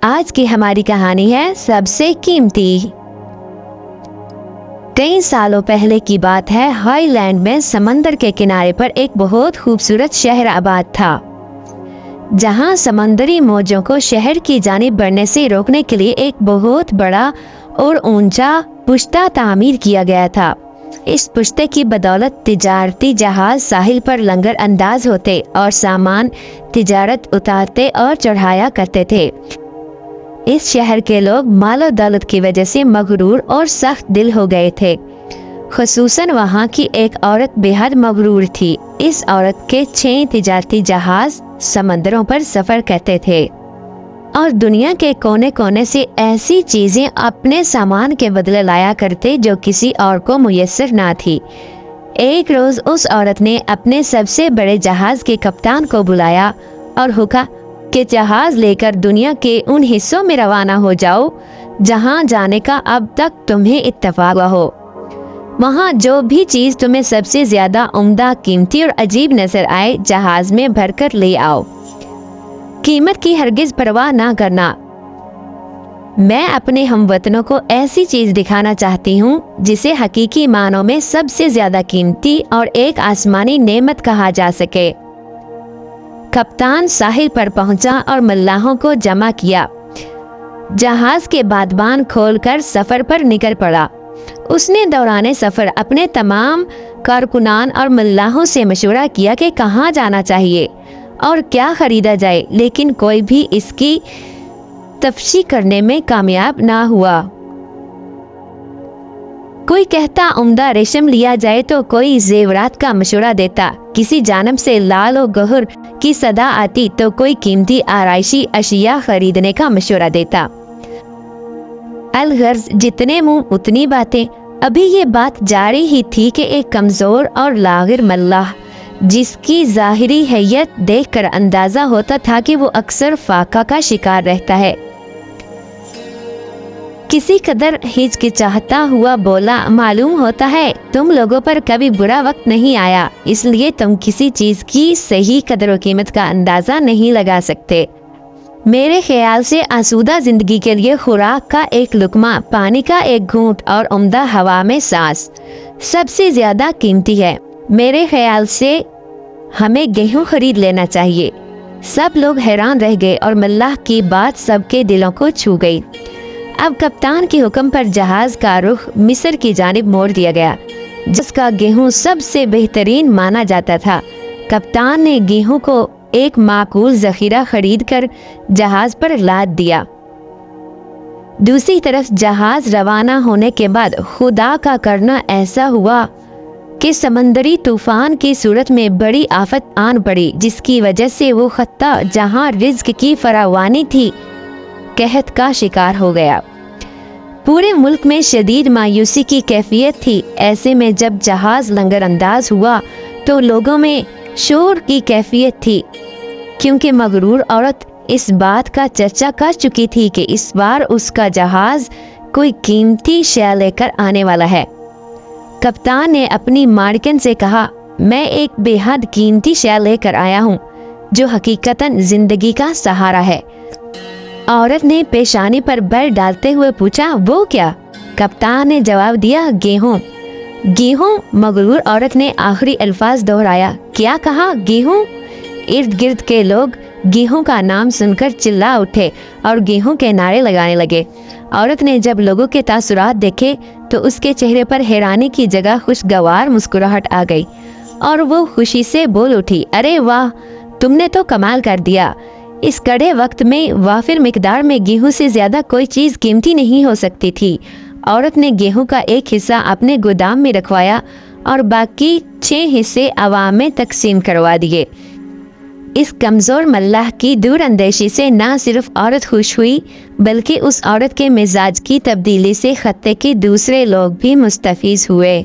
آج کی ہماری کہانی ہے سب سے قیمتی۔ کئی سالوں پہلے کی بات ہے، ہائی لینڈ میں سمندر کے کنارے پر ایک بہت خوبصورت شہر آباد تھا، جہاں سمندری موجوں کو شہر کی جانب بڑھنے سے روکنے کے لیے ایک بہت بڑا اور اونچا پشتہ تعمیر کیا گیا تھا۔ اس پشتے کی بدولت تجارتی جہاز ساحل پر لنگر انداز ہوتے اور سامان تجارت اتارتے اور چڑھایا کرتے تھے۔ اس شہر کے لوگ مال و دولت کی وجہ سے مغرور اور سخت دل ہو گئے تھے، خصوصاً وہاں کی ایک عورت بے حد مغرور تھی۔ اس عورت کے 6 تجارتی جہاز سمندروں پر سفر کرتے تھے اور دنیا کے کونے کونے سے ایسی چیزیں اپنے سامان کے بدلے لایا کرتے جو کسی اور کو میسر نہ تھی۔ ایک روز اس عورت نے اپنے سب سے بڑے جہاز کے کپتان کو بلایا اور حکم کہ جہاز لے کر دنیا کے ان حصوں میں روانہ ہو جاؤ جہاں جانے کا اب تک تمہیں اتفاق ہو۔ وہاں جو بھی چیز تمہیں سب سے زیادہ عمدہ، قیمتی اور عجیب نظر آئے، جہاز میں بھر کر لے آؤ۔ قیمت کی ہرگز پرواہ نہ کرنا۔ میں اپنے ہم وطنوں کو ایسی چیز دکھانا چاہتی ہوں جسے حقیقی معنوں میں سب سے زیادہ قیمتی اور ایک آسمانی نعمت کہا جا سکے۔ کپتان ساحل پر پہنچا اور ملاحوں کو جمع کیا۔ جہاز کے بادبان کھول کر سفر پر نکل پڑا۔ اس نے دوران سفر اپنے تمام کارکنان اور ملاحوں سے مشورہ کیا کہ کہاں جانا چاہیے اور کیا خریدا جائے، لیکن کوئی بھی اس کی تفصیل کرنے میں کامیاب نہ ہوا۔ کوئی کہتا عمدہ ریشم لیا جائے تو کوئی زیورات کا مشورہ دیتا، کسی جانب سے لال و گہر کی صدا آتی تو کوئی قیمتی آرائشی اشیاء خریدنے کا مشورہ دیتا۔ الغرض جتنے منہ اتنی باتیں۔ ابھی یہ بات جاری ہی تھی کہ ایک کمزور اور لاغر ملاح، جس کی ظاہری حیت دیکھ کر اندازہ ہوتا تھا کہ وہ اکثر فاقہ کا شکار رہتا ہے، کسی قدر ہچکچاہتا ہوا بولا، معلوم ہوتا ہے تم لوگوں پر کبھی برا وقت نہیں آیا، اس لیے تم کسی چیز کی صحیح قدر و قیمت کا اندازہ نہیں لگا سکتے۔ میرے خیال سے آسودہ زندگی کے لیے خوراک کا ایک لقمہ، پانی کا ایک گھونٹ اور عمدہ ہوا میں سانس سب سے زیادہ قیمتی ہے۔ میرے خیال سے ہمیں گیہوں خرید لینا چاہیے۔ سب لوگ حیران رہ گئے اور ملاح کی بات سب کے دلوں کو چھو گئی۔ اب کپتان کے حکم پر جہاز کا رخ مصر کی جانب موڑ دیا گیا، جس کا گیہوں سب سے بہترین مانا جاتا تھا۔ کپتان نے گیہوں کو ایک معقول ذخیرہ خرید کر جہاز پر لاد دیا۔ دوسری طرف جہاز روانہ ہونے کے بعد خدا کا کرنا ایسا ہوا کہ سمندری طوفان کی صورت میں بڑی آفت آن پڑی، جس کی وجہ سے وہ خطہ جہاں رزق کی فراوانی تھی قحط کا شکار ہو گیا۔ پورے ملک میں شدید مایوسی کی کیفیت تھی۔ ایسے میں جب جہاز لنگر انداز ہوا تو لوگوں میں شور کی کیفیت تھی، کیونکہ مغرور عورت اس بات کا چرچا کر چکی تھی کہ اس بار اس کا جہاز کوئی قیمتی شے لے کر آنے والا ہے۔ کپتان نے اپنی مالکن سے کہا، میں ایک بے حد قیمتی شے لے کر آیا ہوں جو حقیقتاً زندگی کا سہارا ہے۔ عورت نے پیشانی پر بر ڈالتے ہوئے پوچھا، وہ کیا؟ کپتان نے جواب دیا، گیہوں۔ گیہوں؟ مغرور عورت نے آخری الفاظ دہرایا، کیا کہا؟ گیہوں؟ ارد گرد کے لوگ گیہوں کا نام سن کر چلا اٹھے اور گیہوں کے نعرے لگانے لگے۔ عورت نے جب لوگوں کے تاثرات دیکھے تو اس کے چہرے پر حیرانی کی جگہ خوشگوار مسکراہٹ آ گئی اور وہ خوشی سے بول اٹھی، ارے واہ، تم نے تو کمال کر دیا۔ اس کڑے وقت میں وافر مقدار میں گیہوں سے زیادہ کوئی چیز قیمتی نہیں ہو سکتی تھی۔ عورت نے گیہوں کا ایک حصہ اپنے گودام میں رکھوایا اور باقی 6 حصے عوام میں تقسیم کروا دیے۔ اس کمزور ملاح کی دور اندیشی سے نہ صرف عورت خوش ہوئی، بلکہ اس عورت کے مزاج کی تبدیلی سے خطے کے دوسرے لوگ بھی مستفیض ہوئے۔